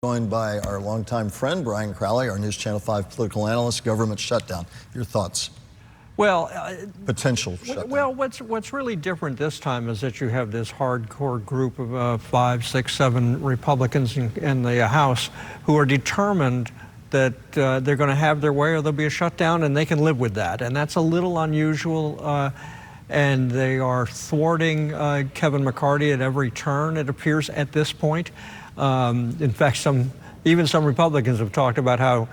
Joined by our longtime friend, Brian Crowley, our News Channel 5 political analyst. Government shutdown. Your thoughts? Well, potential shutdown. Well, what's really different this time is that you have this hardcore group of 5, 6, 7 Republicans in the House who are determined that they're going to have their way or there'll be a shutdown, and they can live with that. And that's a little unusual. And they are thwarting Kevin McCarthy at every turn, it appears, at this point. In fact, even some Republicans have talked about how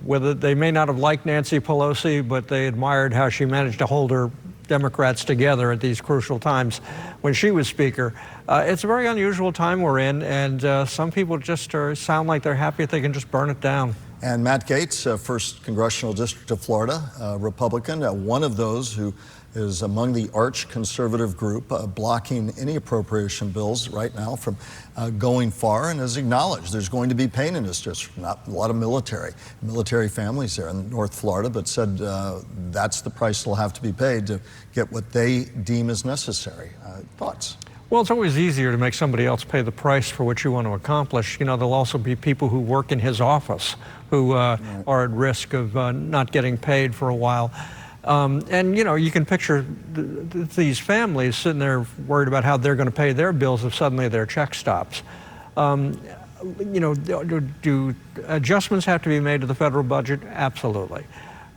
whether they may not have liked Nancy Pelosi, but they admired how she managed to hold her Democrats together at these crucial times when she was Speaker. It's a very unusual time we're in, and some people just sound like they're happy if they can just burn it down. And Matt Gaetz, 1st Congressional District of Florida, Republican, one of those who is among the arch conservative group blocking any appropriation bills right now from going far, and has acknowledged there's going to be pain in this district. Not a lot of military families there in North Florida, but said that's the price that'll have to be paid to get what they deem as necessary. Thoughts? Well, it's always easier to make somebody else pay the price for what you want to accomplish. You know, there'll also be people who work in his office who are at risk of not getting paid for a while. And, you know, you can picture these families sitting there worried about how they're going to pay their bills if suddenly their check stops. You know, do adjustments have to be made to the federal budget? Absolutely.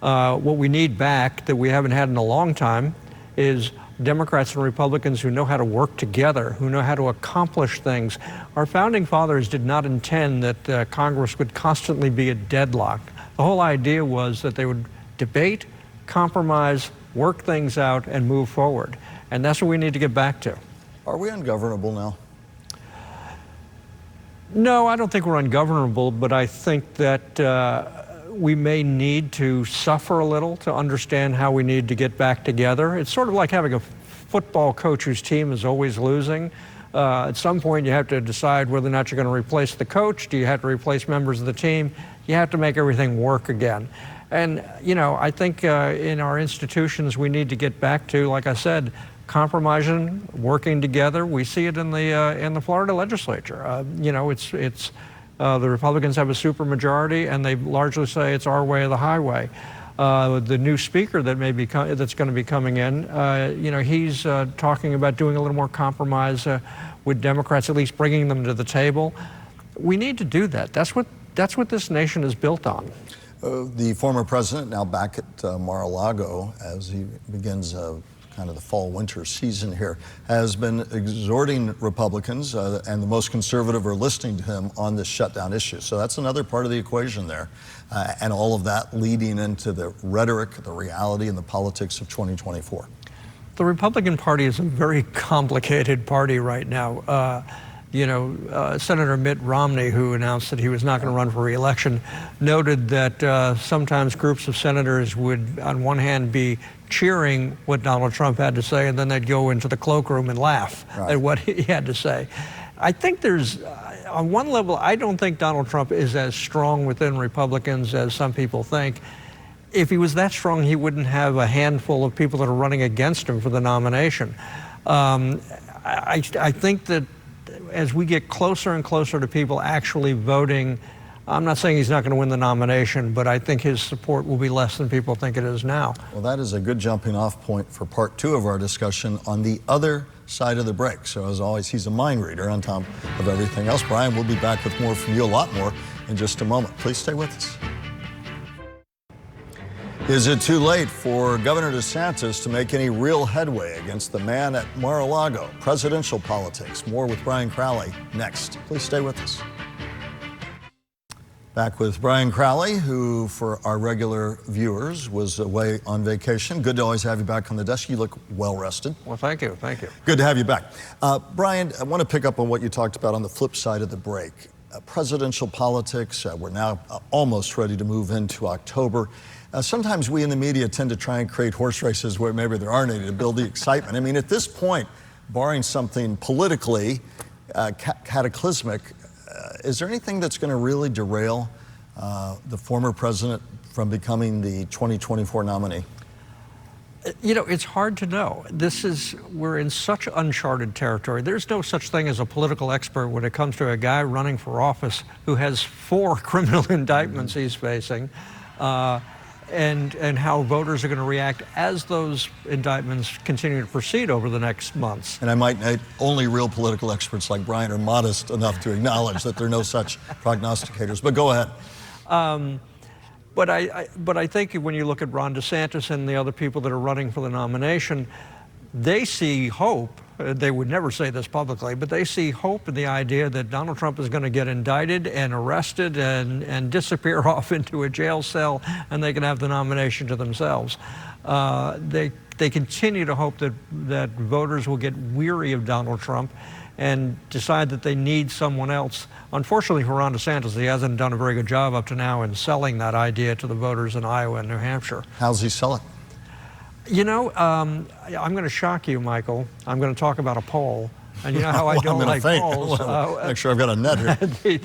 What we need back that we haven't had in a long time is Democrats and Republicans who know how to work together, who know how to accomplish things. Our founding fathers did not intend that Congress would constantly be a deadlock. The whole idea was that they would debate, compromise, work things out, and move forward. And that's what we need to get back to. Are we ungovernable now? No, I don't think we're ungovernable, but I think that we may need to suffer a little to understand how we need to get back together. It's sort of like having a football coach whose team is always losing. At some point, you have to decide whether or not you're going to replace the coach. Do you have to replace members of the team? You have to make everything work again. And, you know, I think in our institutions, we need to get back to, like I said, compromising, working together. We see it in the Florida legislature. You know, the Republicans have a supermajority, and they largely say it's our way or the highway. The new speaker that that's going to be coming in, you know, he's talking about doing a little more compromise with Democrats, at least bringing them to the table. We need to do that. That's what this nation is built on. The former president, now back at Mar-a-Lago as he begins kind of the fall-winter season here, has been exhorting Republicans, and the most conservative are listening to him on this shutdown issue. So that's another part of the equation there, and all of that leading into the rhetoric, the reality, and the politics of 2024. The Republican Party is a very complicated party right now. You know, Senator Mitt Romney, who announced that he was not going to run for re-election, noted that sometimes groups of senators would, on one hand, be cheering what Donald Trump had to say, and then they'd go into the cloakroom and laugh at what he had to say. I think there's, on one level, I don't think Donald Trump is as strong within Republicans as some people think. If he was that strong, he wouldn't have a handful of people that are running against him for the nomination. I think that as we get closer and closer to people actually voting, I'm not saying he's not going to win the nomination, but I think his support will be less than people think it is now. Well, that is a good jumping off point for part 2 of our discussion on the other side of the break. So as always, he's a mind reader on top of everything else. Brian, we'll be back with more from you, a lot more, in just a moment. Please stay with us. Is it too late for Governor DeSantis to make any real headway against the man at Mar-a-Lago? Presidential politics. More with Brian Crowley next. Please stay with us. Back with Brian Crowley, who, for our regular viewers, was away on vacation. Good to always have you back on the desk. You look well rested. Well, thank you. Thank you. Good to have you back. Brian, I want to pick up on what you talked about on the flip side of the break. Presidential politics. We're now almost ready to move into October. Sometimes we in the media tend to try and create horse races where maybe there aren't any to build the excitement. I mean, at this point, barring something politically cataclysmic, is there anything that's going to really derail the former president from becoming the 2024 nominee? You know, it's hard to know. We're in such uncharted territory. There's no such thing as a political expert when it comes to a guy running for office who has 4 criminal indictments he's facing, and how voters are going to react as those indictments continue to proceed over the next months. And I might note, only real political experts like Brian are modest enough to acknowledge that there are no such prognosticators. But go ahead. But I think when you look at Ron DeSantis and the other people that are running for the nomination, they see hope. They would never say this publicly, but they see hope in the idea that Donald Trump is going to get indicted and arrested and disappear off into a jail cell, and they can have the nomination to themselves. They continue to hope that voters will get weary of Donald Trump and decide that they need someone else. Unfortunately for Ron DeSantis, he hasn't done a very good job up to now in selling that idea to the voters in Iowa and New Hampshire. How's he sell it? You know, I'm going to shock you, Michael. I'm going to talk about a poll. And you know how I don't like polls. Make sure I've got a net here.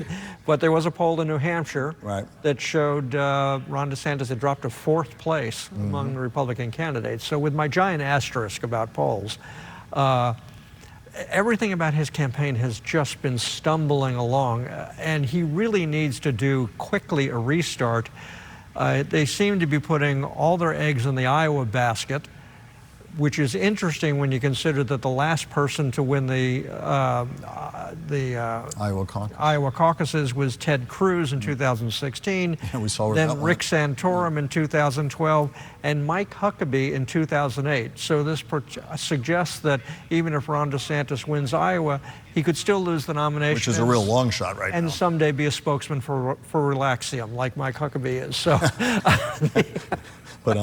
But there was a poll in New Hampshire right. that showed Ron DeSantis had dropped to 4th place among the Republican candidates. So with my giant asterisk about polls, everything about his campaign has just been stumbling along, and he really needs to do quickly a restart. They seem to be putting all their eggs in the Iowa basket, which is interesting when you consider that the last person to win the Iowa caucuses was Ted Cruz in 2016, we saw then Rick Santorum in 2012, and Mike Huckabee in 2008. So this suggests that even if Ron DeSantis wins Iowa, he could still lose the nomination. Which is a real long shot right now. And someday be a spokesman for Relaxium, like Mike Huckabee is. So. But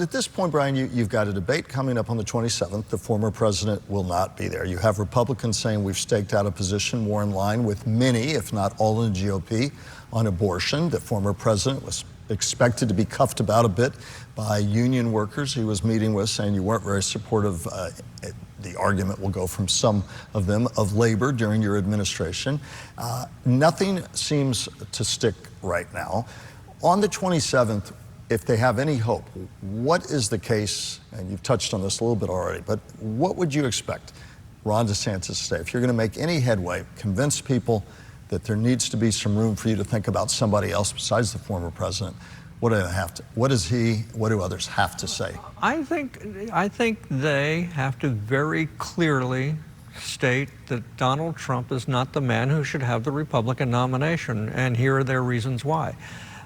at this point, Brian, you've got a debate coming up on the 27th. The former president will not be there. You have Republicans saying we've staked out a position more in line with many, if not all in the GOP, on abortion. The former president was expected to be cuffed about a bit by union workers he was meeting with, saying you weren't very supportive. The argument will go from some of them of labor during your administration. Nothing seems to stick right now. On the 27th, if they have any hope, what is the case, and you've touched on this a little bit already, but what would you expect Ron DeSantis to say? If you're going to make any headway, convince people that there needs to be some room for you to think about somebody else besides the former president, what do others have to say? I think they have to very clearly state that Donald Trump is not the man who should have the Republican nomination, and here are their reasons why.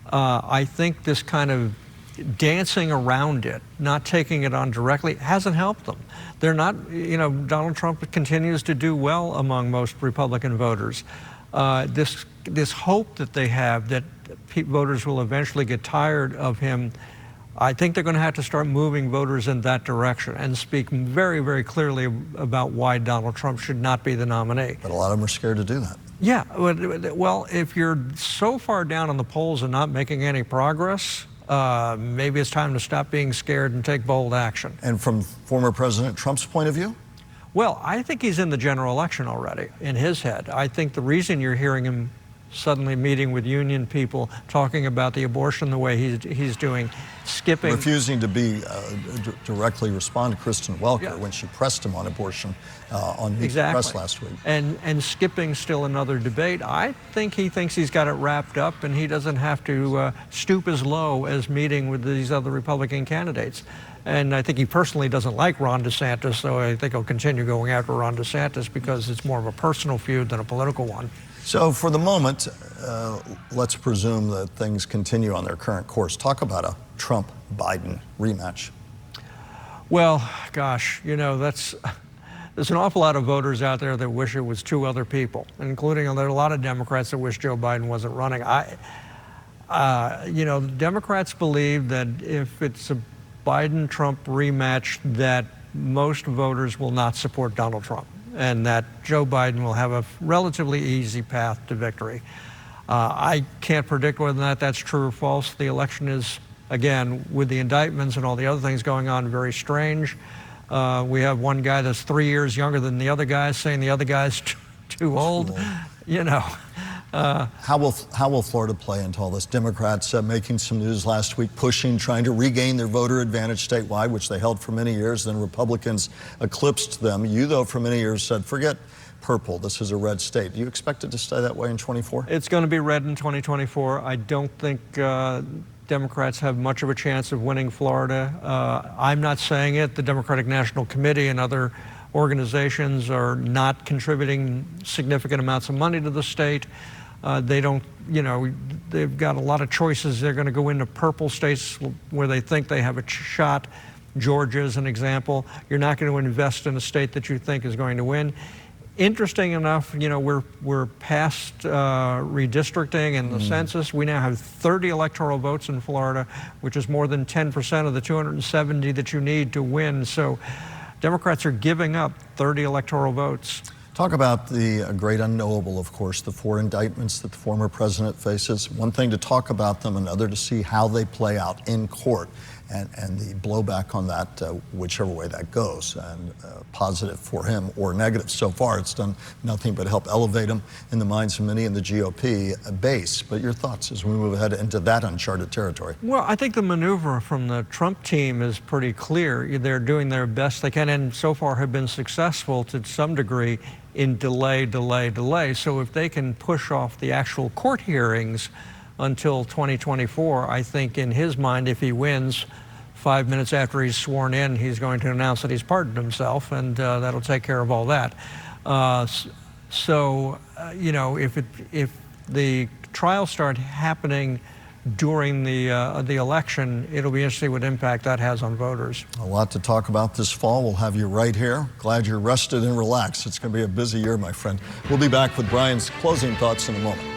I think this kind of dancing around it, not taking it on directly, hasn't helped them. They're not, you know, Donald Trump continues to do well among most Republican voters. This hope that they have that voters will eventually get tired of him, I think they're going to have to start moving voters in that direction and speak very, very clearly about why Donald Trump should not be the nominee. But a lot of them are scared to do that. Yeah, well, if you're so far down in the polls and not making any progress, maybe it's time to stop being scared and take bold action. And from former President Trump's point of view? Well, I think he's in the general election already, in his head. I think the reason you're hearing him suddenly meeting with union people, talking about the abortion the way he's doing, skipping... Refusing to directly respond to Kristen Welker when she pressed him on abortion on Meet the Press last week. And skipping still another debate. I think he thinks he's got it wrapped up and he doesn't have to stoop as low as meeting with these other Republican candidates. And I think he personally doesn't like Ron DeSantis, so I think he'll continue going after Ron DeSantis because it's more of a personal feud than a political one. So for the moment, let's presume that things continue on their current course. Talk about a Trump-Biden rematch. Well, gosh, you know, there's an awful lot of voters out there that wish it was 2 other people, including there are a lot of Democrats that wish Joe Biden wasn't running. You know, Democrats believe that if it's a Biden-Trump rematch, that most voters will not support Donald Trump, and that Joe Biden will have a relatively easy path to victory. I can't predict whether or not that's true or false. The election is, again, with the indictments and all the other things going on, very strange. We have one guy that's 3 years younger than the other guy saying the other guy's too old. You know, How will Florida play into all this? Democrats making some news last week, trying to regain their voter advantage statewide, which they held for many years. Then Republicans eclipsed them. You, though, for many years said, forget purple. This is a red state. Do you expect it to stay that way in 24? It's going to be red in 2024. I don't think Democrats have much of a chance of winning Florida. I'm not saying it. The Democratic National Committee and other organizations are not contributing significant amounts of money to the state. They don't, they've got a lot of choices. They're going to go into purple states where they think they have a shot. Georgia is an example. You're not going to invest in a state that you think is going to win. Interesting enough, we're past redistricting and the census. We now have 30 electoral votes in Florida, which is more than 10% of the 270 that you need to win. So Democrats are giving up 30 electoral votes. Talk about the great unknowable, of course, the 4 indictments that the former president faces. One thing to talk about them, another to see how they play out in court and the blowback on that, whichever way that goes, and positive for him or negative. So far, it's done nothing but help elevate him in the minds of many in the GOP base. But your thoughts as we move ahead into that uncharted territory? Well, I think the maneuver from the Trump team is pretty clear. They're doing their best they can, and so far have been successful to some degree in delay. So if they can push off the actual court hearings until 2024, I think in his mind, if he wins, 5 minutes after he's sworn in, he's going to announce that he's pardoned himself, and that'll take care of all that. If the trials start happening during the election, it'll be interesting what impact that has on voters. A lot to talk about this fall. We'll have you right here. Glad you're rested and relaxed. It's going to be a busy year, my friend. We'll be back with Brian's closing thoughts in a moment.